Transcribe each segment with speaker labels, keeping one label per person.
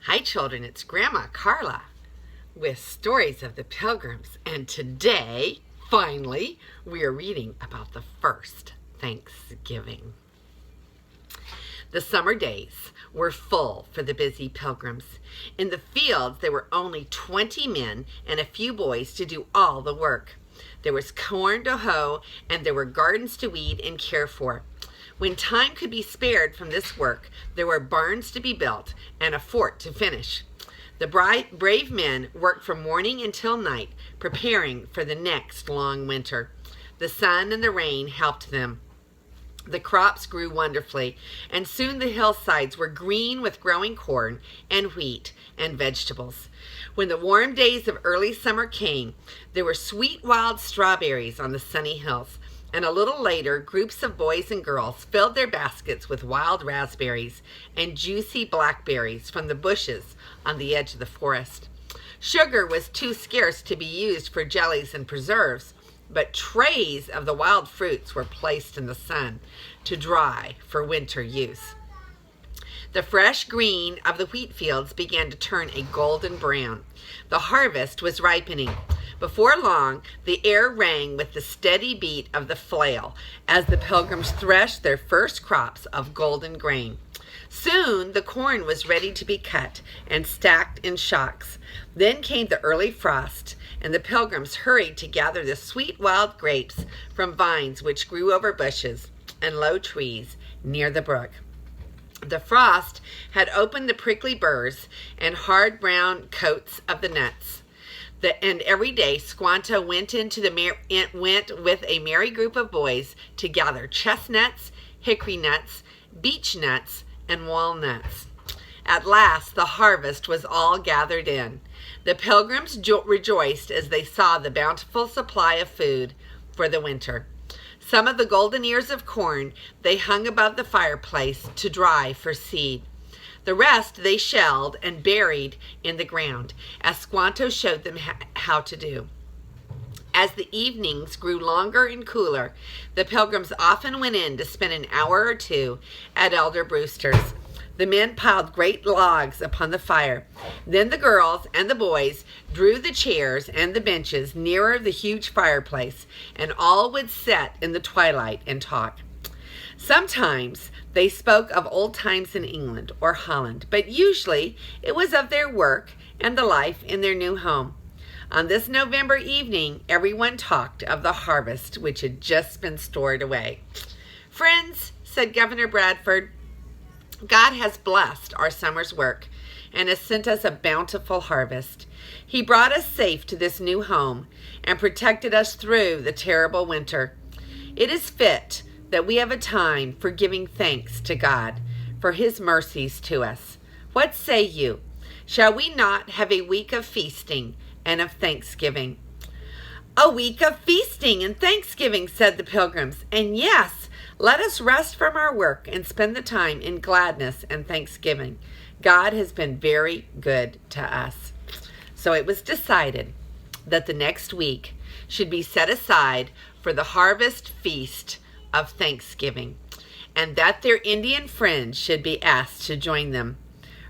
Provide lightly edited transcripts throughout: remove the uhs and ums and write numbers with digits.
Speaker 1: Hi children, it's Grandma Carla with Stories of the Pilgrims, and today, finally, we are reading about the first Thanksgiving. The summer days were full for the busy pilgrims. In the fields, there were only 20 men and a few boys to do all the work. There was corn to hoe, and there were gardens to weed and care for. When time could be spared from this work, there were barns to be built and a fort to finish. The brave men worked from morning until night, preparing for the next long winter. The sun and the rain helped them. The crops grew wonderfully, and soon the hillsides were green with growing corn and wheat and vegetables. When the warm days of early summer came, there were sweet wild strawberries on the sunny hills. And a little later, groups of boys and girls filled their baskets with wild raspberries and juicy blackberries from the bushes on the edge of the forest. Sugar was too scarce to be used for jellies and preserves, but trays of the wild fruits were placed in the sun to dry for winter use. The fresh green of the wheat fields began to turn a golden brown. The harvest was ripening. Before long, the air rang with the steady beat of the flail as the pilgrims threshed their first crops of golden grain. Soon the corn was ready to be cut and stacked in shocks. Then came the early frost, and the pilgrims hurried to gather the sweet wild grapes from vines which grew over bushes and low trees near the brook. The frost had opened the prickly burrs and hard brown coats of the nuts. And every day Squanto went with a merry group of boys to gather chestnuts, hickory nuts, beech nuts, and walnuts. At last the harvest was all gathered in. The pilgrims rejoiced as they saw the bountiful supply of food for the winter. Some of the golden ears of corn they hung above the fireplace to dry for seed. The rest they shelled and buried in the ground, as Squanto showed them how to do. As the evenings grew longer and cooler, the pilgrims often went in to spend an hour or two at Elder Brewster's. The men piled great logs upon the fire. Then the girls and the boys drew the chairs and the benches nearer the huge fireplace, and all would sit in the twilight and talk. Sometimes they spoke of old times in England or Holland, but usually it was of their work and the life in their new home. On this November evening, everyone talked of the harvest which had just been stored away. "Friends," said Governor Bradford, "God has blessed our summer's work and has sent us a bountiful harvest. He brought us safe to this new home and protected us through the terrible winter. It is fit that we have a time for giving thanks to God for his mercies to us. What say you? Shall we not have a week of feasting and of thanksgiving?" "A week of feasting and thanksgiving," said the pilgrims. "And yes, let us rest from our work and spend the time in gladness and thanksgiving. God has been very good to us." So it was decided that the next week should be set aside for the harvest feast of Thanksgiving, and that their Indian friends should be asked to join them.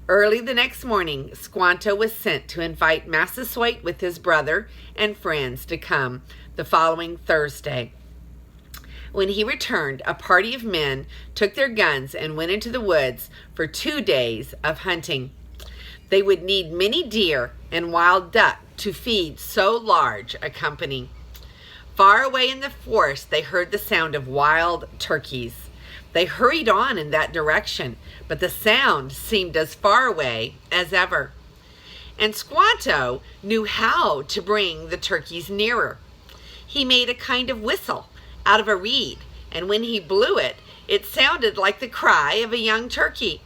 Speaker 1: Early the next morning, Squanto was sent to invite Massasoit with his brother and friends to come the following Thursday. When he returned, a party of men took their guns and went into the woods for 2 days of hunting. They would need many deer and wild duck to feed so large a company. Far away in the forest, they heard the sound of wild turkeys. They hurried on in that direction, but the sound seemed as far away as ever. And Squanto knew how to bring the turkeys nearer. He made a kind of whistle out of a reed, and when he blew it, it sounded like the cry of a young turkey.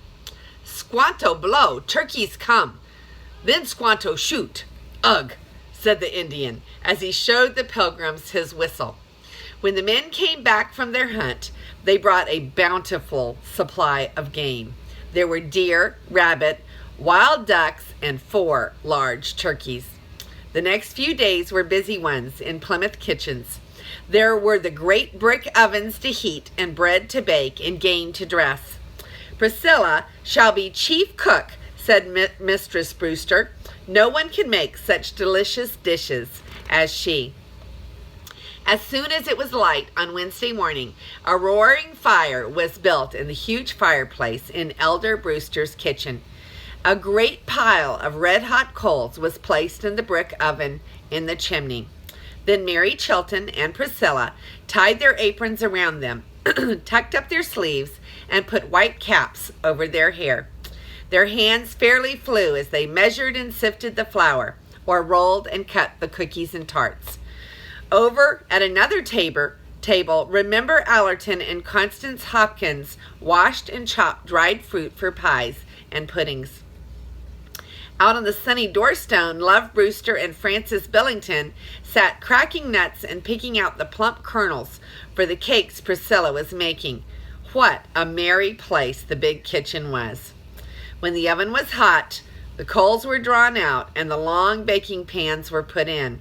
Speaker 1: "Squanto blow, turkeys come. Then Squanto shoot. Ugh," said the Indian, as he showed the pilgrims his whistle. When the men came back from their hunt, they brought a bountiful supply of game. There were deer, rabbit, wild ducks, and 4 large turkeys. The next few days were busy ones in Plymouth kitchens. There were the great brick ovens to heat and bread to bake and game to dress. "Priscilla shall be chief cook," said Mistress Brewster. "No one can make such delicious dishes as she." As soon as it was light on Wednesday morning, a roaring fire was built in the huge fireplace in Elder Brewster's kitchen. A great pile of red-hot coals was placed in the brick oven in the chimney. Then Mary Chilton and Priscilla tied their aprons around them, tucked up their sleeves, and put white caps over their hair. Their hands fairly flew as they measured and sifted the flour, or rolled and cut the cookies and tarts. Over at another table, Remember Allerton and Constance Hopkins washed and chopped dried fruit for pies and puddings. Out on the sunny doorstone, Love Brewster and Frances Billington sat cracking nuts and picking out the plump kernels for the cakes Priscilla was making. What a merry place the big kitchen was. When the oven was hot, the coals were drawn out and the long baking pans were put in.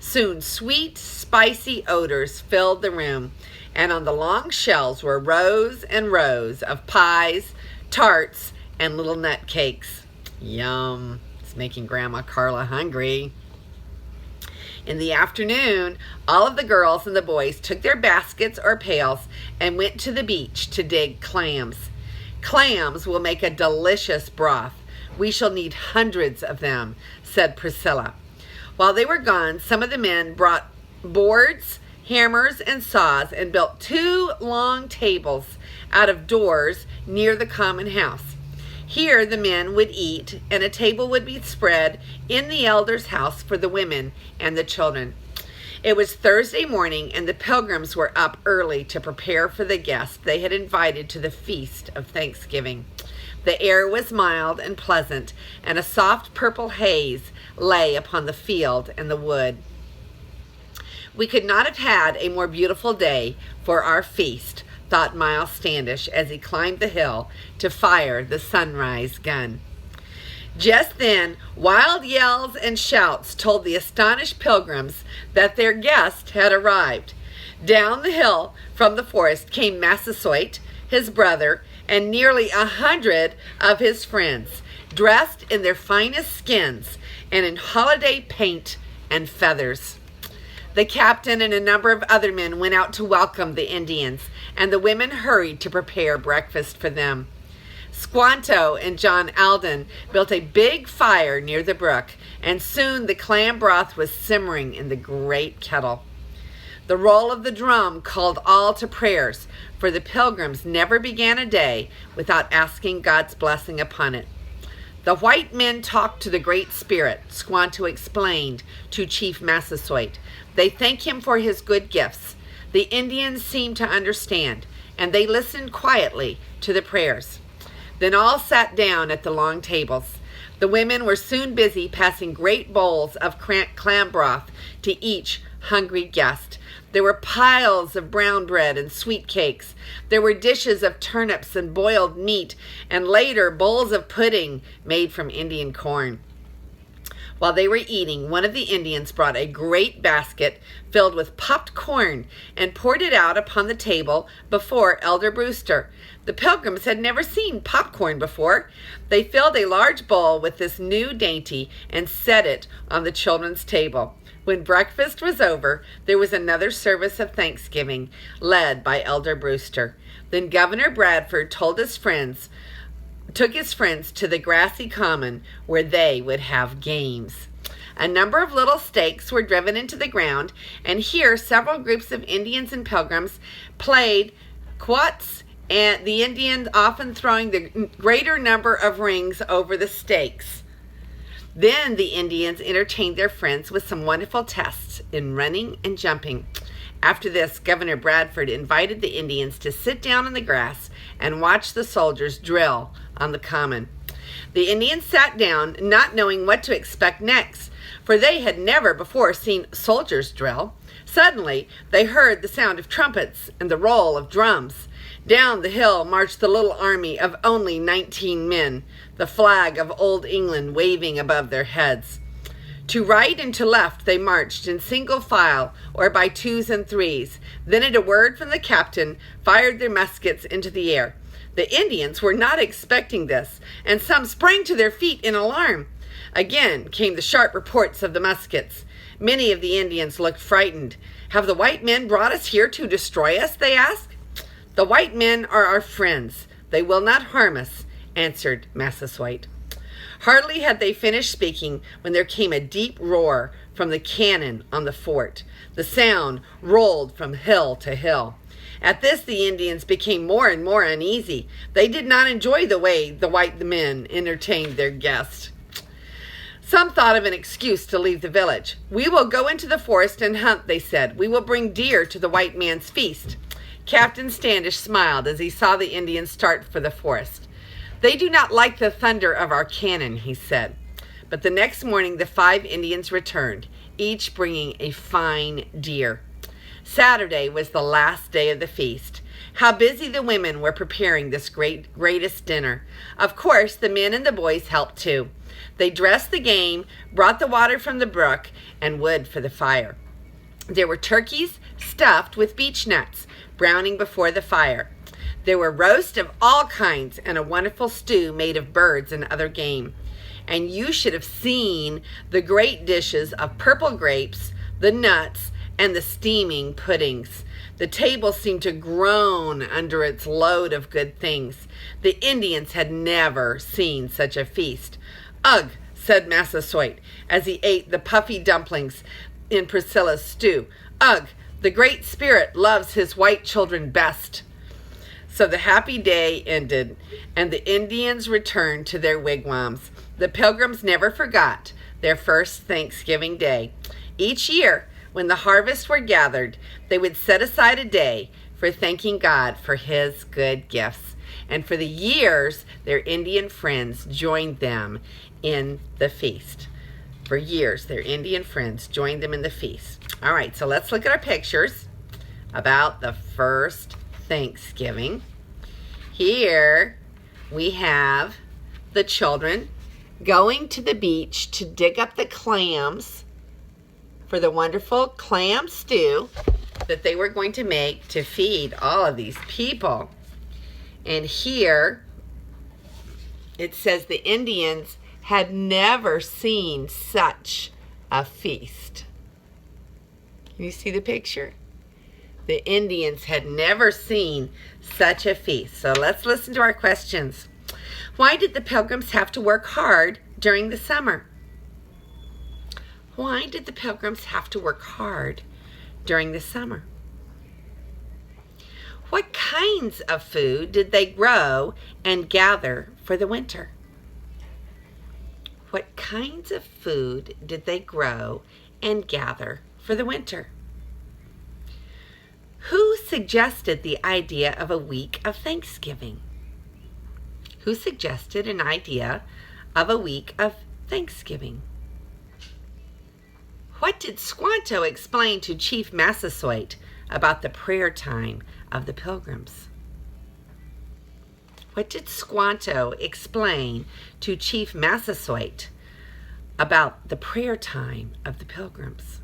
Speaker 1: Soon sweet, spicy odors filled the room, and on the long shelves were rows and rows of pies, tarts, and little nut cakes. Yum! It's making Grandma Carla hungry. In the afternoon, all of the girls and the boys took their baskets or pails and went to the beach to dig clams. "Clams will make a delicious broth. We shall need hundreds of them," said Priscilla. While they were gone, some of the men brought boards, hammers, and saws and built 2 long tables out of doors near the common house. Here the men would eat, and a table would be spread in the elder's house for the women and the children. It was Thursday morning, and the Pilgrims were up early to prepare for the guests they had invited to the feast of Thanksgiving. The air was mild and pleasant, and a soft purple haze lay upon the field and the wood. "We could not have had a more beautiful day for our feast," thought Miles Standish as he climbed the hill to fire the sunrise gun. Just then, wild yells and shouts told the astonished Pilgrims that their guest had arrived. Down the hill from the forest came Massasoit, his brother, and nearly 100 of his friends, dressed in their finest skins and in holiday paint and feathers. The captain and a number of other men went out to welcome the Indians, and the women hurried to prepare breakfast for them. Squanto and John Alden built a big fire near the brook, and soon the clam broth was simmering in the great kettle. The roll of the drum called all to prayers, for the Pilgrims never began a day without asking God's blessing upon it. The white men talked to the Great Spirit, Squanto explained to Chief Massasoit. They thank him for his good gifts. The Indians seemed to understand, and they listened quietly to the prayers. Then all sat down at the long tables. The women were soon busy passing great bowls of clam broth to each hungry guest. There were piles of brown bread and sweet cakes. There were dishes of turnips and boiled meat, and later bowls of pudding made from Indian corn. While they were eating, one of the Indians brought a great basket filled with popped corn and poured it out upon the table before Elder Brewster. The Pilgrims had never seen popcorn before. They filled a large bowl with this new dainty and set it on the children's table. When breakfast was over, there was another service of Thanksgiving, led by Elder Brewster. Then Governor Bradford took his friends to the grassy common where they would have games. A number of little stakes were driven into the ground, and here several groups of Indians and Pilgrims played quoits, and the Indians often throwing the greater number of rings over the stakes. Then the Indians entertained their friends with some wonderful tests in running and jumping. After this, Governor Bradford invited the Indians to sit down in the grass and watch the soldiers drill on the common. The Indians sat down, not knowing what to expect next, for they had never before seen soldiers drill. Suddenly, they heard the sound of trumpets and the roll of drums. Down the hill marched the little army of only 19 men, the flag of Old England waving above their heads. To right and to left they marched in single file or by 2s and 3s. Then at a word from the captain, fired their muskets into the air. The Indians were not expecting this, and some sprang to their feet in alarm. Again came the sharp reports of the muskets. Many of the Indians looked frightened. "Have the white men brought us here to destroy us?" they asked. "The white men are our friends. They will not harm us," answered Massasoit. Hardly had they finished speaking when there came a deep roar from the cannon on the fort. The sound rolled from hill to hill. At this, the Indians became more and more uneasy. They did not enjoy the way the white men entertained their guests. Some thought of an excuse to leave the village. "We will go into the forest and hunt," they said. "We will bring deer to the white man's feast." Captain Standish smiled as he saw the Indians start for the forest. "They do not like the thunder of our cannon," he said. But the next morning the 5 Indians returned, each bringing a fine deer. Saturday was the last day of the feast. How busy the women were preparing this greatest dinner. Of course, the men and the boys helped too. They dressed the game, brought the water from the brook, and wood for the fire. There were turkeys stuffed with beech nuts, browning before the fire. There were roasts of all kinds and a wonderful stew made of birds and other game. And you should have seen the great dishes of purple grapes, the nuts, and the steaming puddings. The table seemed to groan under its load of good things. The Indians had never seen such a feast. "Ugh," said Massasoit as he ate the puffy dumplings in Priscilla's stew. "Ugh, the Great Spirit loves his white children best." So the happy day ended, and the Indians returned to their wigwams. The Pilgrims never forgot their first Thanksgiving Day. Each year, when the harvests were gathered, they would set aside a day for thanking God for his good gifts. And for the years, their Indian friends joined them in the feast. For years, their Indian friends joined them in the feast. All right, so let's look at our pictures about the first Thanksgiving. Here we have the children going to the beach to dig up the clams for the wonderful clam stew that they were going to make to feed all of these people. And here it says the Indians had never seen such a feast. Can you see the picture? The Indians had never seen such a feast. So let's listen to our questions. Why did the Pilgrims have to work hard during the summer? Why did the Pilgrims have to work hard during the summer? What kinds of food did they grow and gather for the winter? What kinds of food did they grow and gather for the winter? Who suggested the idea of a week of Thanksgiving? Who suggested an idea of a week of Thanksgiving? What did Squanto explain to Chief Massasoit about the prayer time of the Pilgrims? What did Squanto explain to Chief Massasoit about the prayer time of the Pilgrims?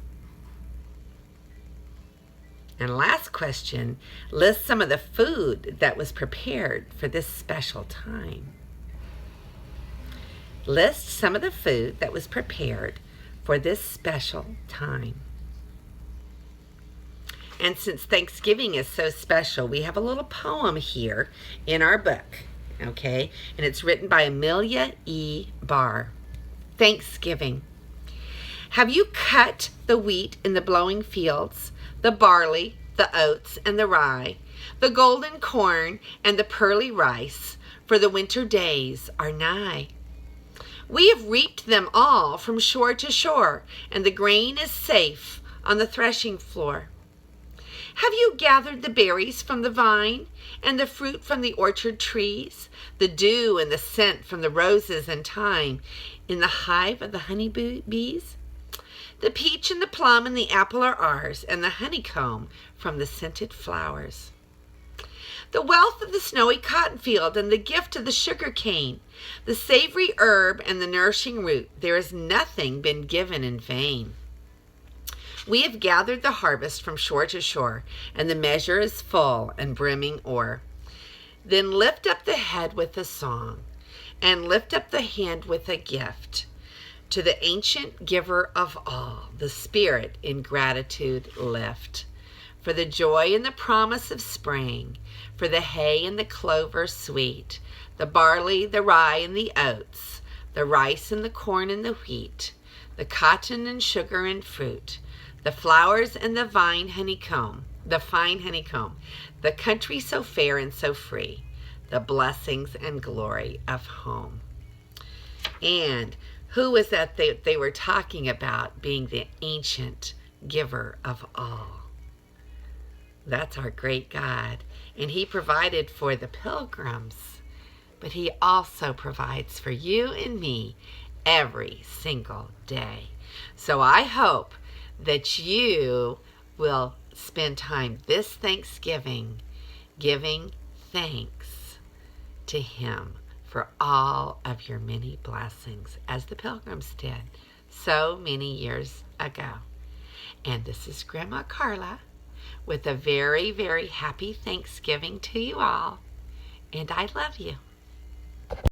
Speaker 1: And last question, list some of the food that was prepared for this special time. List some of the food that was prepared for this special time. And since Thanksgiving is so special, we have a little poem here in our book, okay? And it's written by Amelia E. Barr. Thanksgiving. Have you cut the wheat in the blowing fields, the barley, the oats, and the rye, the golden corn, and the pearly rice, for the winter days are nigh? We have reaped them all from shore to shore, and the grain is safe on the threshing floor. Have you gathered the berries from the vine, and the fruit from the orchard trees, the dew and the scent from the roses and thyme in the hive of the honey bees? The peach and the plum and the apple are ours, and the honeycomb from the scented flowers. The wealth of the snowy cotton field and the gift of the sugar cane, the savory herb and the nourishing root, there has nothing been given in vain. We have gathered the harvest from shore to shore, and the measure is full and brimming o'er. Then lift up the head with a song, and lift up the hand with a gift. To the ancient giver of all, the spirit in gratitude lift. For the joy and the promise of spring, for the hay and the clover sweet, the barley, the rye, and the oats, the rice and the corn and the wheat, the cotton and sugar and fruit, the flowers and the fine honeycomb, the country so fair and so free, the blessings and glory of home. And who was that they were talking about being the ancient giver of all? That's our great God. And he provided for the pilgrims, but he also provides for you and me every single day. So I hope that you will spend time this Thanksgiving giving thanks to him for all of your many blessings, as the pilgrims did so many years ago. And this is Grandma Carla with a very, very happy Thanksgiving to you all. And I love you.